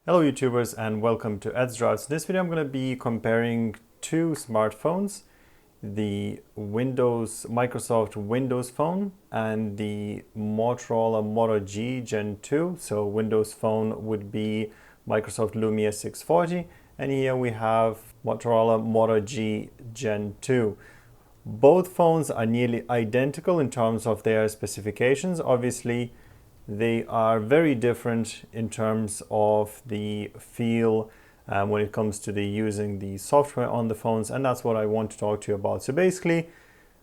Hello YouTubers and welcome to Ed's Drafts. In this video I'm going to be comparing two smartphones, the Microsoft Windows Phone and the Motorola Moto G Gen 2. So Windows Phone would be Microsoft Lumia 640 and here we have Motorola Moto G Gen 2. Both phones are nearly identical in terms of their specifications. Obviously, they are very different in terms of the feel when it comes to using the software on the phones, and that's what I want to talk to you about. So basically,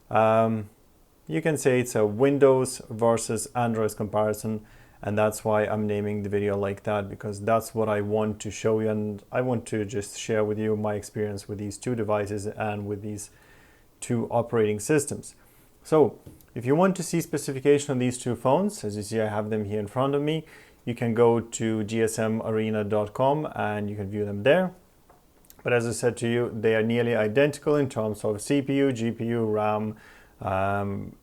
you can say it's a Windows versus Android comparison, and that's why I'm naming the video like that, because that's what I want to show you, and I want to just share with you my experience with these two devices and with these two operating systems. So if you want to see specification on these two phones, as you see I have them here in front of me, you can go to gsmarena.com and you can view them there. But as I said to you, they are nearly identical in terms of CPU, GPU, RAM,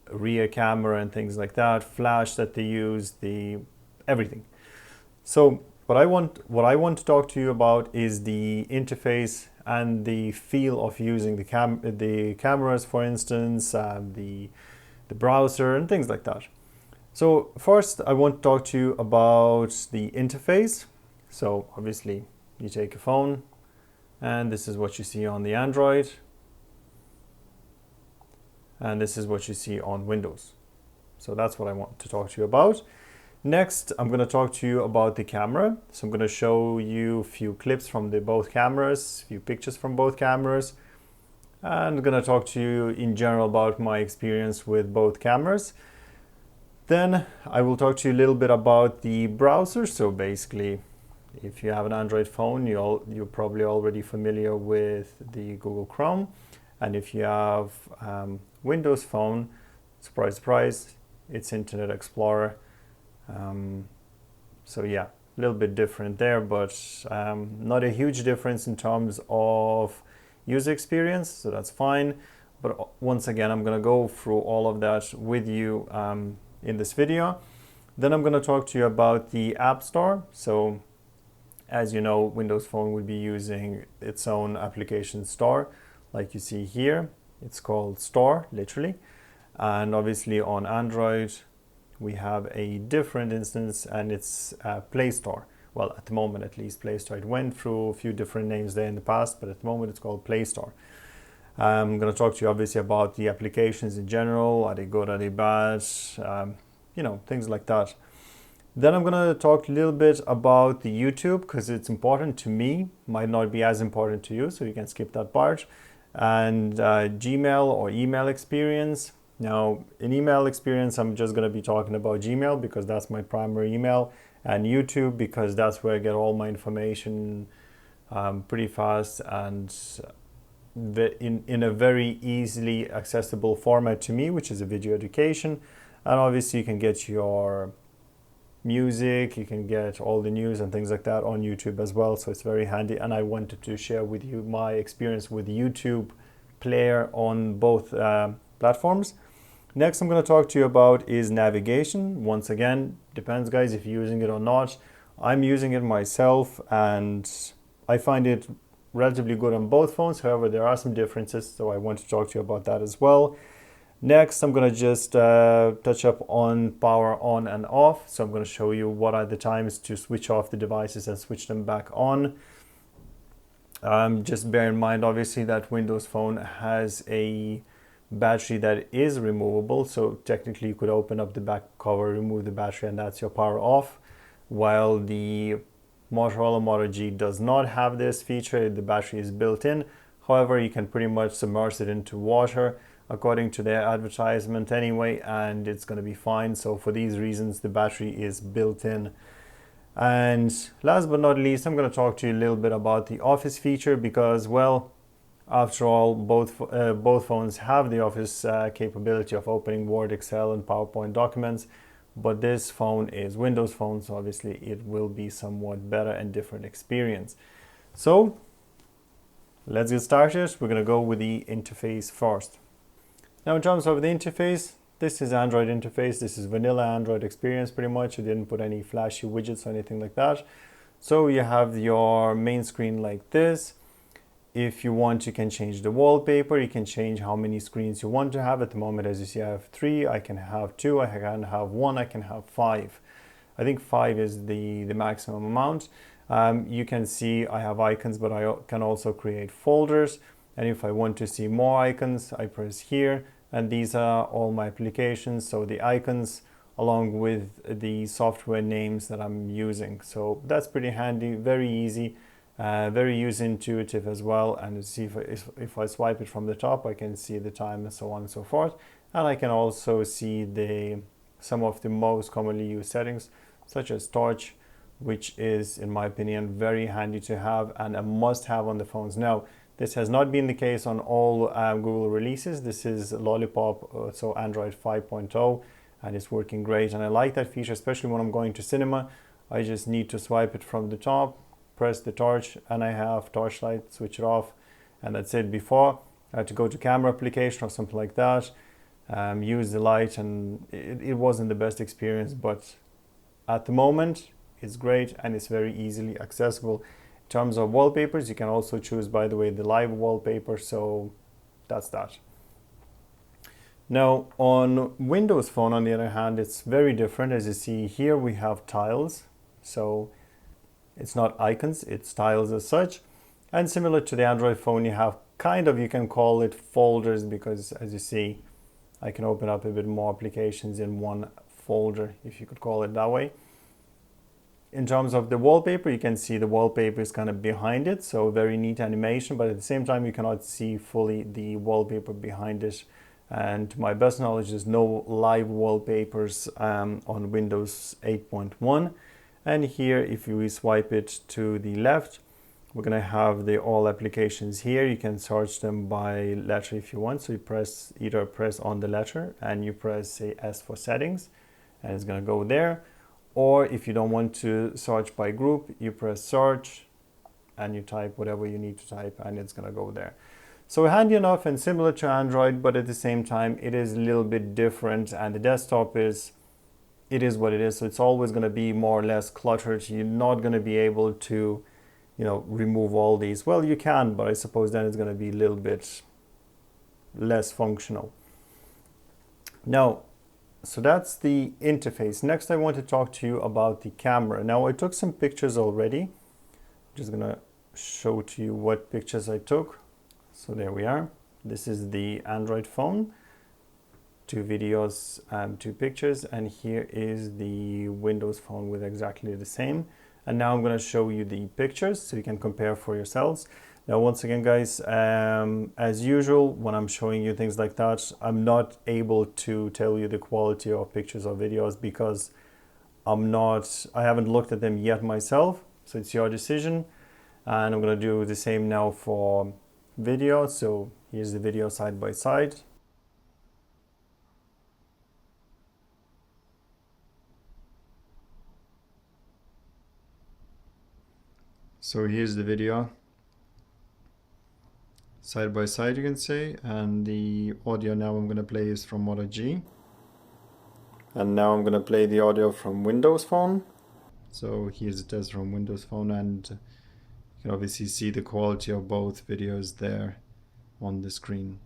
rear camera and things like that, flash that they use, everything. So what I want to talk to you about is the interface and the feel of using the cameras, for instance, the browser and things like that. So first I want to talk to you about the interface. So obviously you take a phone and this is what you see on the Android and this is what you see on Windows. So that's what I want to talk to you about. Next, I'm going to talk to you about the camera. So I'm going to show you a few clips from both cameras, a few pictures from both cameras. And I'm going to talk to you in general about my experience with both cameras. Then I will talk to you a little bit about the browser. So basically, if you have an Android phone, you're probably already familiar with the Google Chrome. And if you have Windows Phone, surprise, surprise, it's Internet Explorer. So yeah, a little bit different there, but not a huge difference in terms of user experience, so that's fine. But once again, I'm going to go through all of that with you in this video. Then I'm going to talk to you about the App Store. So as you know, Windows Phone will be using its own application store, like you see here. It's called Store, literally. And obviously on Android, we have a different instance and it's Play Store. Well, at the moment, at least, Play Store. It went through a few different names there in the past, but at the moment it's called Play Store. I'm going to talk to you obviously about the applications in general. Are they good, are they bad? Things like that. Then I'm going to talk a little bit about the YouTube, because it's important to me, might not be as important to you, so you can skip that part. And Gmail or email experience. Now, in email experience, I'm just going to be talking about Gmail because that's my primary email, and YouTube because that's where I get all my information pretty fast and in a very easily accessible format to me, which is a video education. And obviously you can get your music, you can get all the news and things like that on YouTube as well, so it's very handy. And I wanted to share with you my experience with YouTube player on both platforms. Next I'm going to talk to you about is navigation. Once again, depends guys if you're using it or not. I'm using it myself and I find it relatively good on both phones. However, there are some differences, so I want to talk to you about that as well. Next, I'm going to just touch up on power on and off. So I'm going to show you what are the times to switch off the devices and switch them back on. Just bear in mind, obviously, that Windows Phone has a battery that is removable, so technically you could open up the back cover, remove the battery, and that's your power off, while the Motorola Moto G does not have this feature. The battery is built in. However, you can pretty much submerge it into water according to their advertisement anyway, and it's going to be fine. So for these reasons, the battery is built in. And last but not least, I'm going to talk to you a little bit about the Office feature because, well, after all, both phones have the Office capability of opening Word, Excel, and PowerPoint documents, but this phone is Windows Phone, so obviously it will be somewhat better and different experience. So let's get started. We're going to go with the interface first. Now in terms of the interface, this is Android interface. This is vanilla Android experience pretty much. It didn't put any flashy widgets or anything like that. So you have your main screen like this. If you want, you can change the wallpaper. You can change how many screens you want to have. At the moment, as you see, I have 3. I can have 2. I can have 1. I can have 5. I think 5 is the maximum amount. You can see I have icons, but I can also create folders. And if I want to see more icons, I press here. And these are all my applications. So the icons along with the software names that I'm using. So that's pretty handy, very easy, very user intuitive as well. And see if I swipe it from the top, I can see the time and so on and so forth. And I can also see some of the most commonly used settings, such as torch, which is, in my opinion, very handy to have and a must-have on the phones. Now, this has not been the case on all Google releases. This is Lollipop, so Android 5.0. And it's working great, and I like that feature, especially when I'm going to cinema. I just need to swipe it from the top, press the torch, and I have torchlight, switch it off, and that's it. Before, I had to go to camera application or something like that, use the light, and it wasn't the best experience, but at the moment, it's great, and it's very easily accessible. In terms of wallpapers, you can also choose, by the way, the live wallpaper, so that's that. Now, on Windows Phone, on the other hand, it's very different. As you see here, we have tiles. So it's not icons, it's tiles as such. And similar to the Android phone, you have you can call it folders, because as you see, I can open up a bit more applications in one folder, if you could call it that way. In terms of the wallpaper, you can see the wallpaper is kind of behind it. So very neat animation, but at the same time, you cannot see fully the wallpaper behind it. And to my best knowledge, there's no live wallpapers on Windows 8.1. And here, if we swipe it to the left, we're going to have the all applications here. You can search them by letter if you want. So you either press on the letter and you press, say, S for settings, and it's going to go there. Or if you don't want to search by group, you press search and you type whatever you need to type, and it's going to go there. So handy enough and similar to Android, but at the same time, it is a little bit different, and the desktop is what it is. So it's always going to be more or less cluttered. You're not going to be able to, remove all these. Well, you can, but I suppose then it's going to be a little bit less functional. Now, so that's the interface. Next, I want to talk to you about the camera. Now, I took some pictures already. I'm just going to show to you what pictures I took. So there we are. This is the Android phone, 2 videos, 2 pictures, and here is the Windows phone with exactly the same. And now I'm going to show you the pictures so you can compare for yourselves. Now, once again, guys, as usual, when I'm showing you things like that, I'm not able to tell you the quality of pictures or videos because I haven't looked at them yet myself. So it's your decision. And I'm going to do the same now for video. So here's the video side by side. So here's the video side by side, you can say, and the audio now I'm going to play is from Moto G. And now I'm going to play the audio from Windows Phone. So here's a test from Windows Phone, and you can obviously see the quality of both videos there on the screen.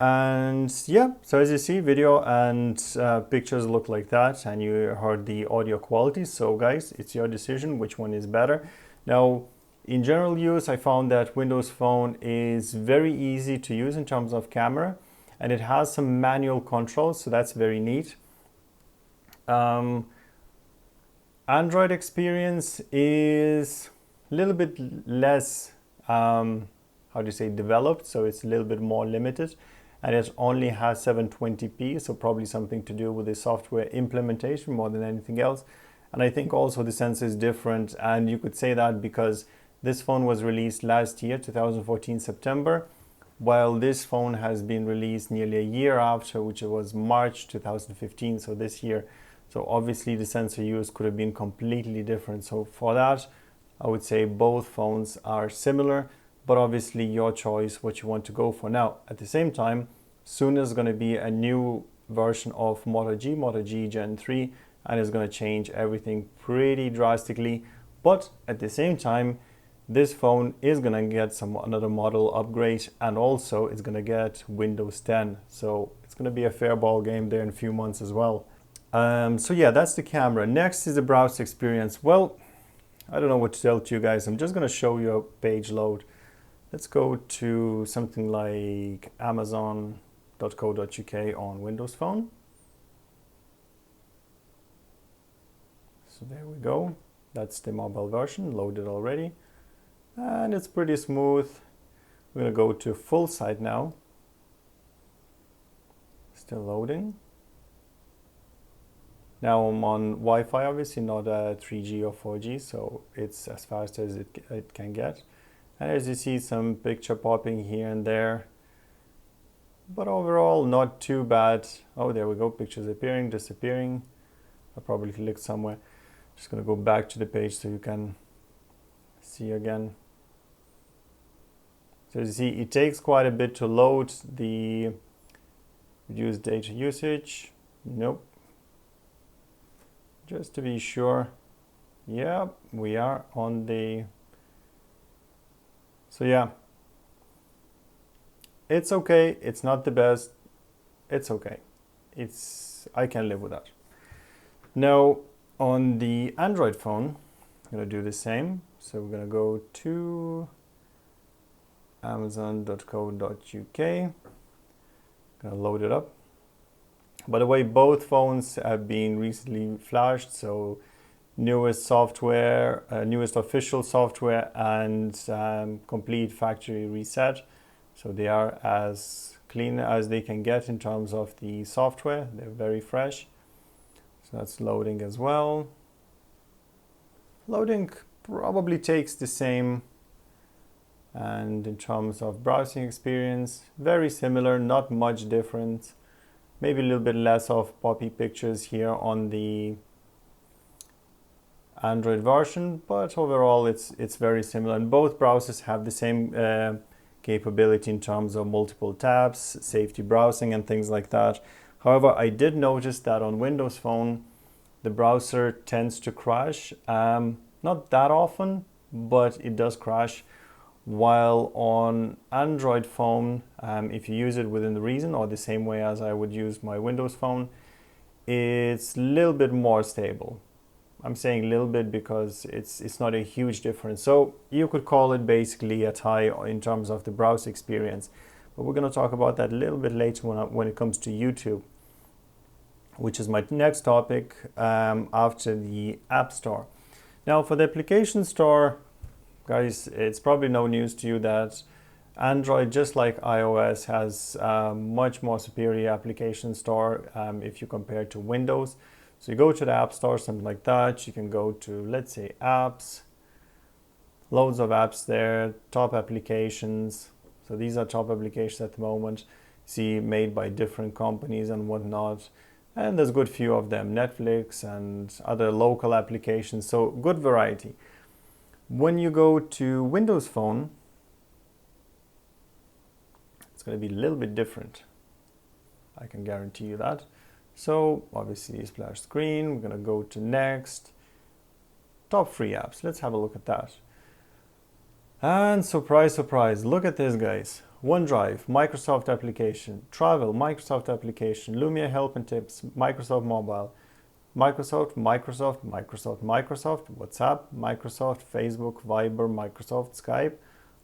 And yeah, so as you see, video and pictures look like that, and you heard the audio quality. So guys, it's your decision which one is better. Now, in general use, I found that Windows Phone is very easy to use in terms of camera, and it has some manual controls, so that's very neat. Android experience is a little bit less, developed, so it's a little bit more limited, and it only has 720p, so probably something to do with the software implementation more than anything else. And I think also the sensor is different, and you could say that because this phone was released last year, 2014 September, while this phone has been released nearly a year after, which was March 2015, so this year. So obviously the sensor use could have been completely different. So for that, I would say both phones are similar, but obviously your choice what you want to go for. Now, at the same time, soon there's going to be a new version of Moto G Gen 3, and it's going to change everything pretty drastically. But at the same time, this phone is gonna get another model upgrade, and also it's gonna get Windows 10. So it's gonna be a fair ball game there in a few months as well. So yeah, that's the camera. Next is the browser experience. Well, I don't know what to tell to you guys. I'm just gonna show you a page load. Let's go to something like amazon.co.uk on Windows Phone. So there we go. That's the mobile version loaded already. And it's pretty smooth. We're gonna go to full site now. Still loading. Now I'm on Wi-Fi, obviously not 3G or 4G, so it's as fast as it can get. And as you see, some picture popping here and there, but overall not too bad. Oh, there we go, pictures appearing, disappearing. I probably clicked somewhere. Just gonna go back to the page so you can see again. So as you see, it takes quite a bit to load. The reduce data usage, nope. Just to be sure, yeah, we are on the, so yeah, it's okay, it's not the best, it's okay, I can live with that. Now on the Android phone, I'm gonna do the same. So we're gonna go to amazon.co.uk, gonna load it up. By the way, both phones have been recently flashed, so newest software, newest official software, and complete factory reset. So they are as clean as they can get in terms of the software. They're very fresh. So that's loading as well. Loading probably takes the same. And in terms of browsing experience, very similar, not much difference. Maybe a little bit less of poppy pictures here on the Android version, but overall it's very similar. And both browsers have the same capability in terms of multiple tabs, safety browsing and things like that. However, I did notice that on Windows Phone, the browser tends to crash. Not that often, but it does crash. While on Android phone, if you use it within the reason or the same way as I would use my Windows Phone, it's a little bit more stable. I'm saying a little bit because it's not a huge difference. So you could call it basically a tie in terms of the browser experience. But we're going to talk about that a little bit later when it comes to YouTube, which is my next topic after the App Store. Now for the application store, guys, it's probably no news to you that Android, just like iOS, has a much more superior application store if you compare to Windows. So you go to the App Store, something like that. You can go to, let's say, apps, loads of apps there, top applications. So these are top applications at the moment. See, made by different companies and whatnot. And there's a good few of them, Netflix and other local applications. So good variety. When you go to Windows Phone, it's going to be a little bit different. I can guarantee you that. So obviously splash screen, we're going to go to next. Top 3 apps, let's have a look at that. And surprise, surprise, look at this, guys. OneDrive, Microsoft application. Travel, Microsoft application. Lumia help and tips, Microsoft mobile. Microsoft, WhatsApp, Microsoft, Facebook, Viber, Microsoft, Skype,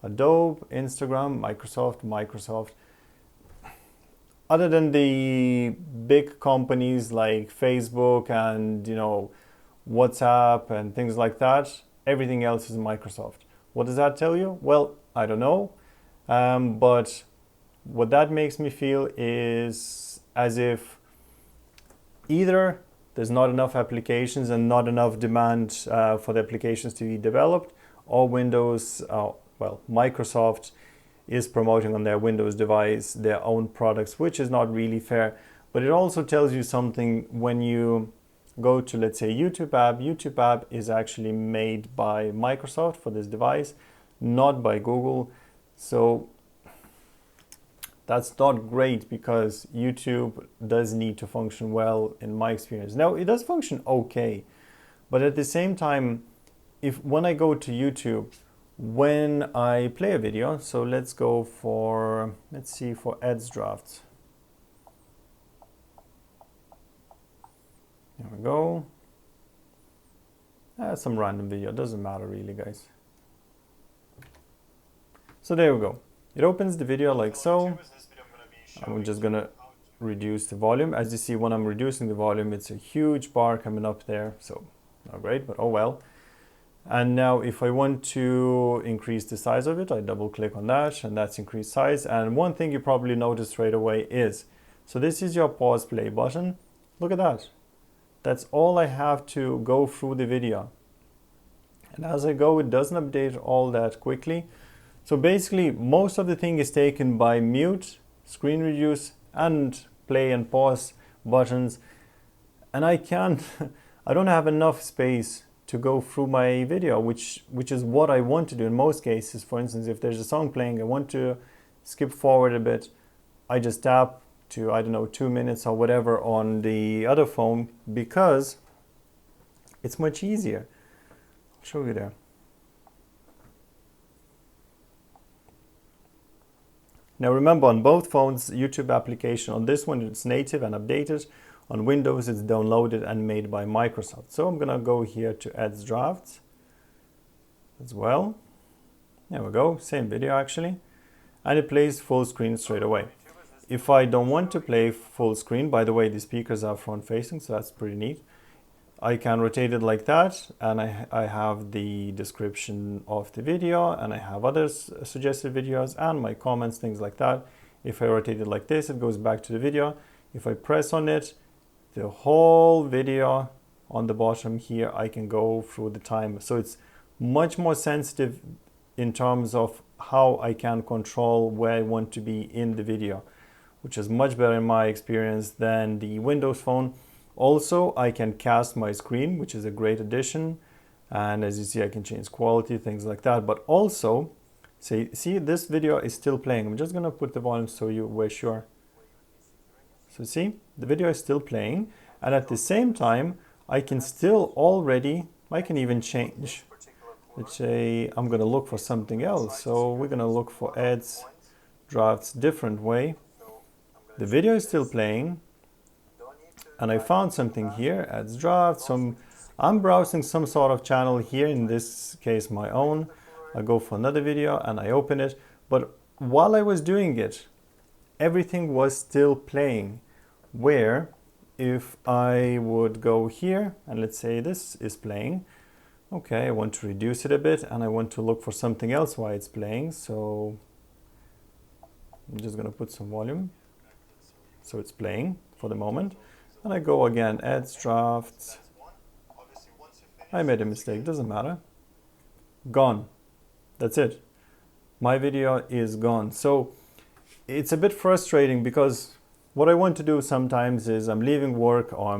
Adobe, Instagram, Microsoft. Other than the big companies like Facebook and WhatsApp and things like that, everything else is Microsoft. What does that tell you? Well, I don't know, but what that makes me feel is as if either there's not enough applications and not enough demand for the applications to be developed, or Microsoft is promoting on their Windows device their own products, which is not really fair. But it also tells you something when you go to, let's say, YouTube app. YouTube app is actually made by Microsoft for this device, not by Google. So that's not great because YouTube does need to function well in my experience. Now, it does function okay, but at the same time, when I go to YouTube, when I play a video, so let's go for, let's see, for ads drafts. There we go. Some random video, doesn't matter really, guys. So there we go. It opens the video like so. I'm just gonna reduce the volume. As you see, when I'm reducing the volume, it's a huge bar coming up there. So not great, but oh well. And now if I want to increase the size of it, I double click on that and that's increased size. And one thing you probably noticed right away is, so this is your pause play button. Look at that. That's all I have to go through the video. And as I go, it doesn't update all that quickly. So basically, most of the thing is taken by mute, screen reduce, and play and pause buttons. And I don't have enough space to go through my video, which is what I want to do in most cases. For instance, if there's a song playing, I want to skip forward a bit, I just tap to, I don't know, 2 minutes or whatever on the other phone, because it's much easier. I'll show you there. Now remember, on both phones, YouTube application, on this one it's native and updated. On Windows it's downloaded and made by Microsoft. So I'm gonna go here to Ads Drafts as well. There we go, same video actually. And it plays full screen straight away. If I don't want to play full screen, by the way, the speakers are front facing, so that's pretty neat. I can rotate it like that, and I have the description of the video, and I have other suggested videos and my comments, things like that. If I rotate it like this, it goes back to the video. If I press on it, the whole video on the bottom here, I can go through the timer. So it's much more sensitive in terms of how I can control where I want to be in the video, which is much better in my experience than the Windows phone. Also, I can cast my screen, which is a great addition. And as you see, I can change quality, things like that. But also, see, this video is still playing. I'm just gonna put the volume so we're sure. So see, the video is still playing. And at the same time, I can even change. Let's say I'm gonna look for something else. So we're gonna look for ads, drafts, different way. The video is still playing. And I found something here, ads drafts. I'm browsing some sort of channel here, in this case my own. I go for another video and I open it. But while I was doing it, everything was still playing. Where if I would go here and let's say this is playing. Okay, I want to reduce it a bit and I want to look for something else while it's playing. So I'm just gonna put some volume. So it's playing for the moment. And I go again, ads, drafts. I made a mistake, doesn't matter. Gone. That's it. My video is gone. So it's a bit frustrating because what I want to do sometimes is I'm leaving work or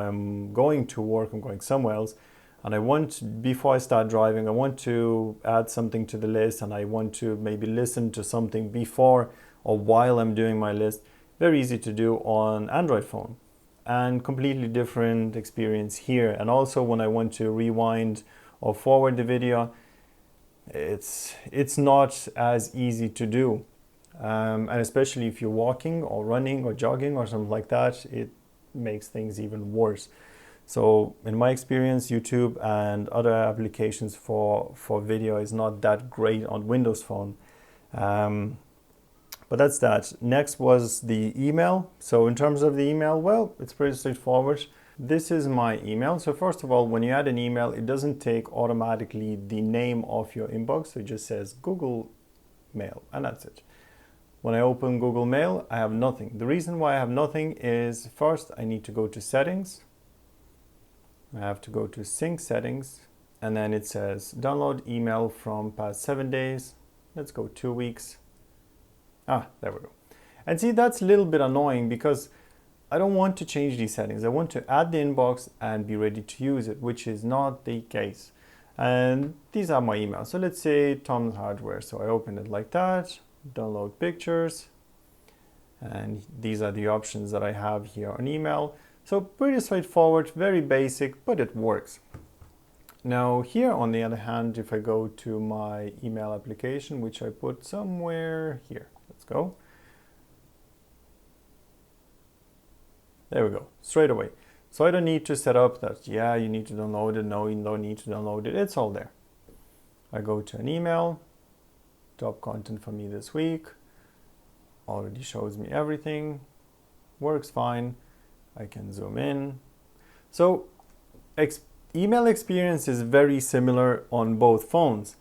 I'm going to work, I'm going somewhere else. And I want, before I start driving, I want to add something to the list and I want to maybe listen to something before or while I'm doing my list. Very easy to do on Android phone. And completely different experience here. And also when I want to rewind or forward the video, it's not as easy to do. And especially if you're walking or running or jogging or something like that, it makes things even worse. So in my experience, YouTube and other applications for video is not that great on Windows phone. But that's that. Next was the email. So in terms of the email, well, it's pretty straightforward. This is my email. So first of all, when you add an email, it doesn't take automatically the name of your inbox. So it just says Google Mail, and that's it. When I open Google Mail, I have nothing. The reason why I have nothing is first, I need to go to settings. I have to go to sync settings. And then it says download email from past 7 days. Let's go 2 weeks. Ah, there we go. And see, that's a little bit annoying because I don't want to change these settings. I want to add the inbox and be ready to use it, which is not the case. And these are my emails. So let's say Tom's Hardware. So I open it like that, download pictures. And these are the options that I have here on email. So pretty straightforward, very basic, but it works. Now here, on the other hand, if I go to my email application, which I put somewhere here, let's go. There we go, straight away. So I don't need to set up that, yeah, you need to download it. No, you don't need to download it. It's all there. I go to an email, top content for me this week, already shows me everything, works fine. I can zoom in. So email experience is very similar on both phones.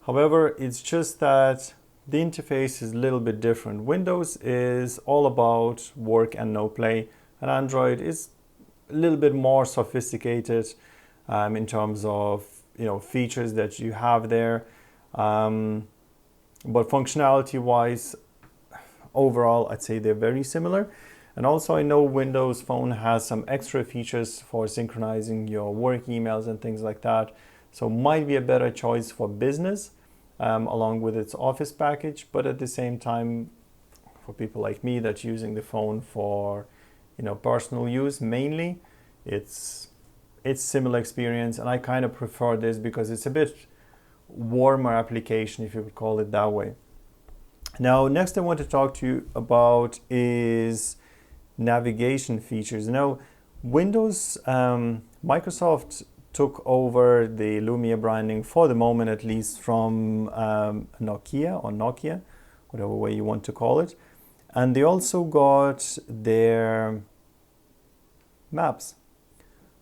However, it's just that the interface is a little bit different. Windows is all about work and no play, and Android is a little bit more sophisticated in terms of features that you have there. But functionality wise, overall, I'd say they're very similar. And also I know Windows Phone has some extra features for synchronizing your work emails and things like that. So might be a better choice for business along with its Office package. But at the same time, for people like me that's using the phone for personal use mainly, it's similar experience. And I kind of prefer this because it's a bit warmer application, if you would call it that way. Now, next I want to talk to you about is navigation features. Now, Windows, Microsoft took over the Lumia branding for the moment, at least from Nokia, whatever way you want to call it. And they also got their maps,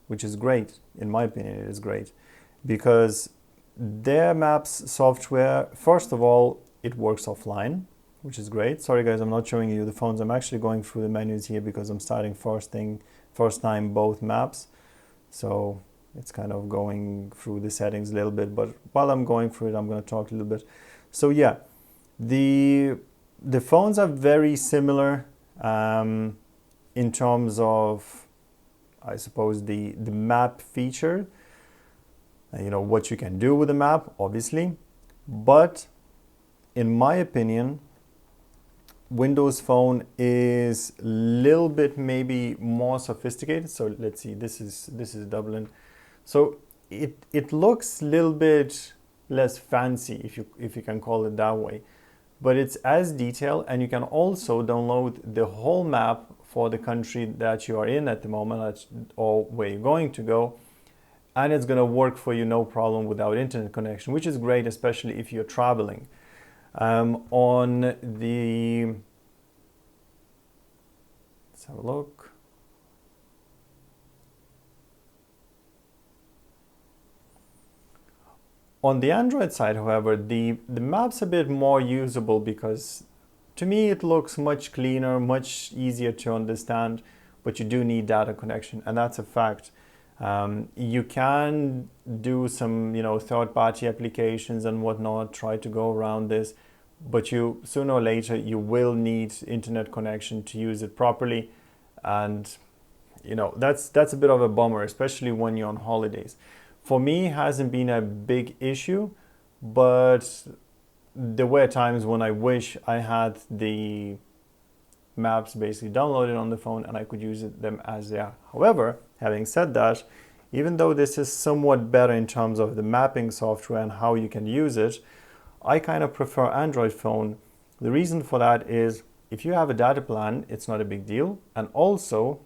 which is great. In my opinion, it is great because their maps software, first of all, it works offline, which is great. Sorry guys, I'm not showing you the phones. I'm actually going through the menus here because I'm starting first time both maps. So it's kind of going through the settings a little bit, but while I'm going through it, I'm going to talk a little bit. So yeah, the phones are very similar in terms of, I suppose, the map feature, what you can do with the map, obviously. But in my opinion, Windows Phone is a little bit maybe more sophisticated. So let's see, this is Dublin. So it looks a little bit less fancy, if you can call it that way. But it's as detailed, and you can also download the whole map for the country that you are in at the moment or where you're going to go. And it's going to work for you no problem without internet connection, which is great, especially if you're traveling. Let's have a look. On the Android side, however, the map's a bit more usable because to me it looks much cleaner, much easier to understand, but you do need data connection, and that's a fact. You can do some, third-party applications and whatnot, try to go around this, but sooner or later you will need internet connection to use it properly, and that's a bit of a bummer, especially when you're on holidays. For me, it hasn't been a big issue, but there were times when I wish I had the maps basically downloaded on the phone and I could use them as they are. However, having said that, even though this is somewhat better in terms of the mapping software and how you can use it, I kind of prefer Android phone. The reason for that is if you have a data plan, it's not a big deal. And also,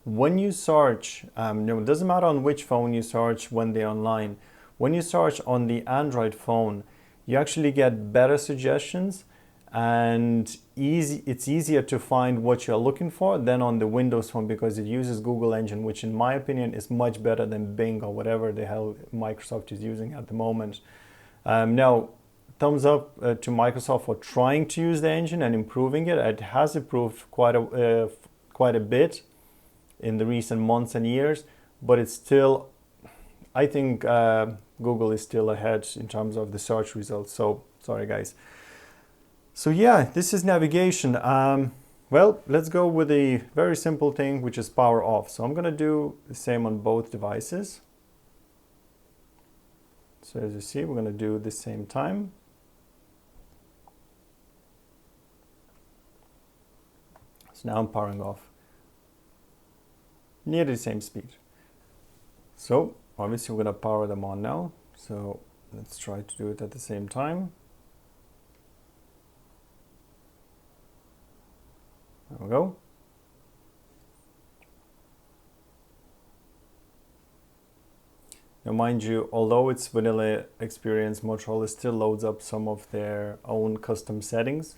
when you search, it doesn't matter on which phone you search when they're online. When you search on the Android phone, you actually get better suggestions, and it's easier to find what you're looking for than on the Windows phone because it uses Google Engine, which in my opinion is much better than Bing or whatever the hell Microsoft is using at the moment. Now, thumbs up to Microsoft for trying to use the engine and improving it. It has improved quite a bit in the recent months and years, but it's still, I think Google is still ahead in terms of the search results. So sorry guys. So yeah, this is navigation. Well, let's go with a very simple thing, which is power off. So I'm gonna do the same on both devices. So as you see, we're gonna do the same time. So now I'm powering off. Near the same speed. So Obviously, we're going to power them on now. So let's try to do it at the same time. There we go. Now, mind you, although it's vanilla experience, Motorola still loads up some of their own custom settings,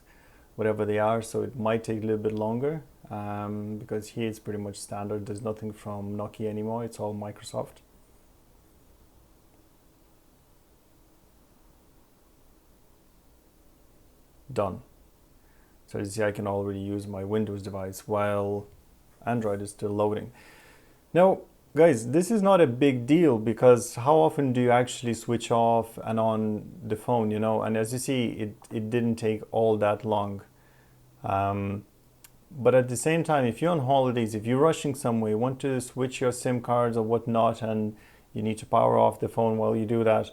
whatever they are, so it might take a little bit longer because here it's pretty much standard. There's nothing from Nokia anymore, it's all Microsoft. Done. So you see, I can already use my Windows device while Android is still loading. Now, guys, this is not a big deal because how often do you actually switch off and on the phone, you know? And as you see, it didn't take all that long. But at the same time, if you're on holidays, if you're rushing somewhere, you want to switch your SIM cards or whatnot, and you need to power off the phone while you do that.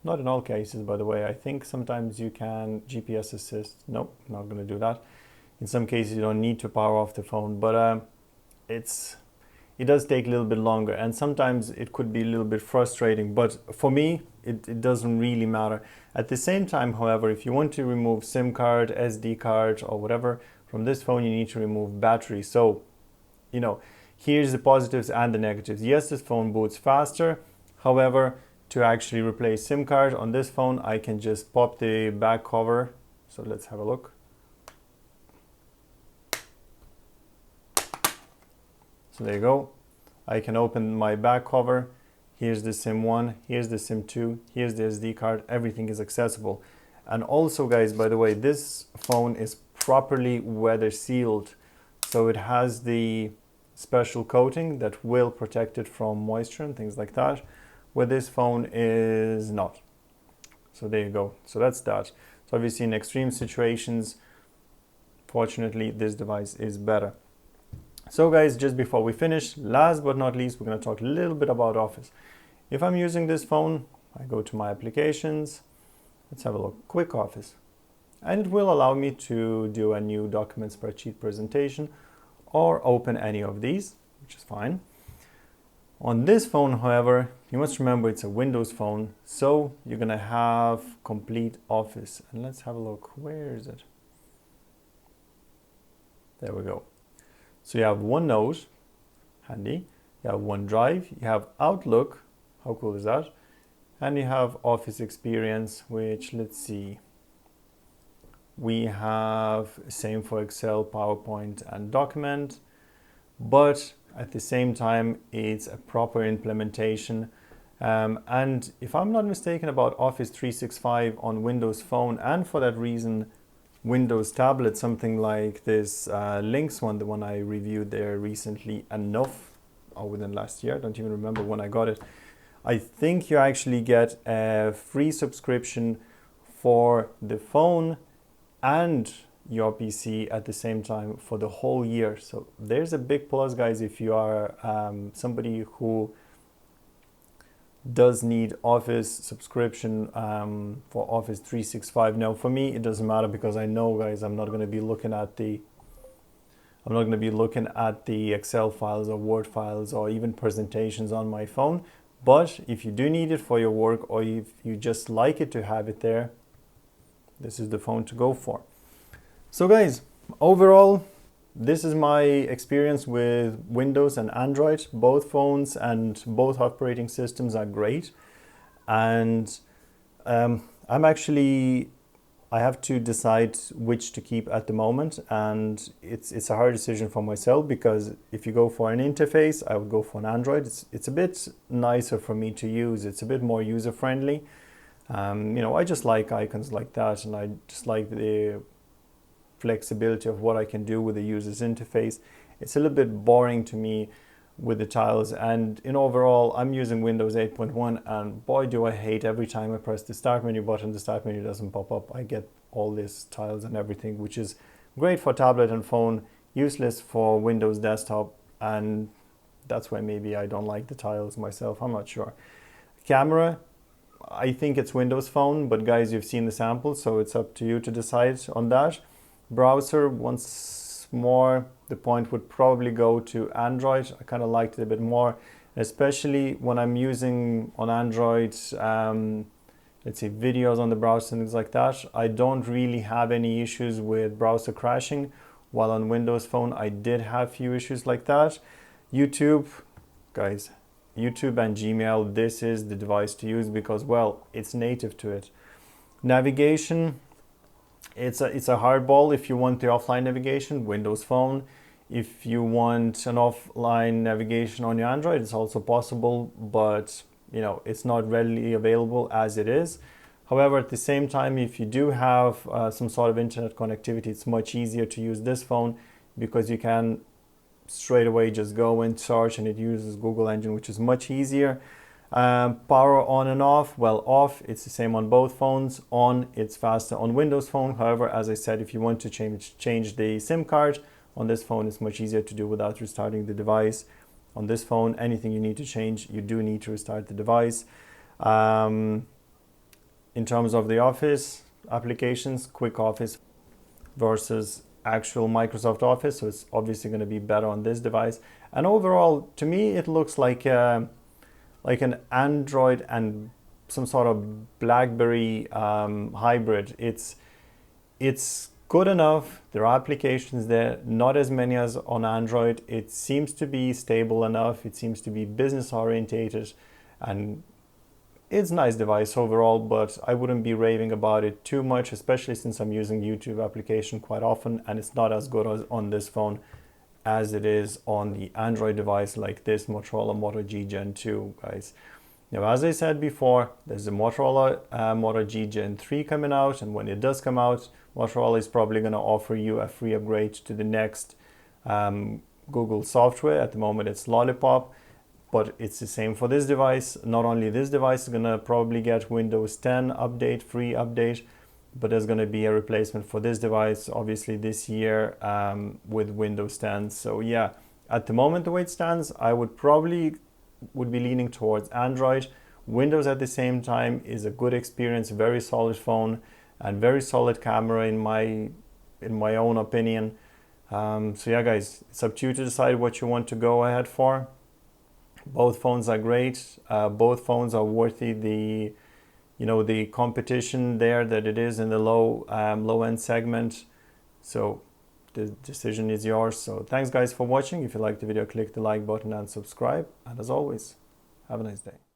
Not in all cases, by the way. I think sometimes you can GPS assist. Nope, not going to do that. In some cases, you don't need to power off the phone, but it does take a little bit longer, and sometimes it could be a little bit frustrating. But for me, it doesn't really matter. At the same time, however, if you want to remove SIM card, SD card, or whatever from this phone, you need to remove battery. So, you know, here's the positives and the negatives. Yes, this phone boots faster. However, to actually replace SIM card on this phone, I can just pop the back cover. So let's have a look. So there you go. I can open my back cover. Here's the SIM 1, here's the SIM 2, here's the SD card. Everything is accessible. And also, guys, by the way, this phone is properly weather sealed. So it has the special coating that will protect it from moisture and things like that, where this phone is not. So there you go. So that's that. So obviously in extreme situations, fortunately, this device is better. So guys, just before we finish, last but not least, we're going to talk a little bit about Office. If I'm using this phone, I go to my applications. Let's have a look. Quick Office. And it will allow me to do a new document spreadsheet presentation or open any of these, which is fine. On this phone, however, you must remember it's a Windows phone, so you're going to have complete Office. And let's have a look. Where is it? There we go. So you have OneNote, handy. You have OneDrive. You have Outlook. How cool is that? And you have Office Experience, which, let's see. We have same for Excel, PowerPoint, and Document. But at the same time, it's a proper implementation. And if I'm not mistaken about Office 365 on Windows Phone, and for that reason, Windows Tablet, something like this Lynx one, the one I reviewed there recently enough, or within last year, I don't even remember when I got it. I think you actually get a free subscription for the phone and your PC at the same time for the whole year. So there's a big plus, guys, if you are somebody who does need Office subscription for Office 365. Now for me it doesn't matter, because I know, guys, I'm not going to be looking at the Excel files or Word files or even presentations on my phone. But if you do need it for your work, or if you just like it to have it there, this is the phone to go for. So guys, overall, this is my experience with Windows and Android. Both phones and both operating systems are great. And I have to decide which to keep at the moment. And it's a hard decision for myself, because if you go for an interface, I would go for an Android. It's a bit nicer for me to use. It's a bit more user-friendly. You know, I just like icons like that, and I just like the flexibility of what I can do with the user's interface. It's a little bit boring to me with the tiles, and in overall I'm using Windows 8.1, and boy do I hate every time I press the start menu button, the start menu doesn't pop up. I get all these tiles and everything, which is great for tablet and phone, useless for Windows desktop, and that's why maybe I don't like the tiles myself, I'm not sure. Camera, I think it's Windows Phone, but guys, you've seen the sample, so it's up to you to decide on that. Browser, once more, the point would probably go to Android. I kind of liked it a bit more, especially when I'm using on Android, let's say videos on the browser and things like that. I don't really have any issues with browser crashing, while on Windows Phone I did have few issues like that. YouTube, guys, YouTube and Gmail, this is the device to use because, well, it's native to it. Navigation, it's a hardball. If you want the offline navigation, Windows Phone. If you want an offline navigation on your Android, it's also possible, but you know, it's not readily available as it is. However, at the same time, if you do have some sort of internet connectivity, it's much easier to use this phone because you can straight away just go and search, and it uses Google Engine, which is much easier. Power on and off, well, off, it's the same on both phones. On, it's faster on Windows Phone. However, as I said, if you want to change the SIM card on this phone, it's much easier to do without restarting the device. On this phone, anything you need to change, you do need to restart the device. In terms of the Office applications, Quick Office versus actual Microsoft Office, so it's obviously going to be better on this device. And overall, to me, it looks like an Android and some sort of BlackBerry hybrid. It's good enough. There are applications there, not as many as on Android. It seems to be stable enough. It seems to be business orientated, and it's a nice device overall, but I wouldn't be raving about it too much, especially since I'm using YouTube application quite often, and it's not as good as on this phone as it is on the Android device like this Motorola Moto G Gen 2, guys. Now, as I said before, there's a Motorola Moto G Gen 3 coming out, and when it does come out, Motorola is probably going to offer you a free upgrade to the next Google software. At the moment, it's Lollipop, but it's the same for this device. Not only this device is going to probably get Windows 10 update, free update, but there's going to be a replacement for this device, obviously this year with Windows 10. So yeah, at the moment, the way it stands, I would be leaning towards Android. Windows at the same time is a good experience, very solid phone, and very solid camera in my own opinion. So yeah, guys, it's up to you to decide what you want to go ahead for. Both phones are great. Both phones are worthy the competition there that it is in the low end segment. So the decision is yours. So thanks, guys, for watching. If you liked the video, click the like button and subscribe. And as always, have a nice day.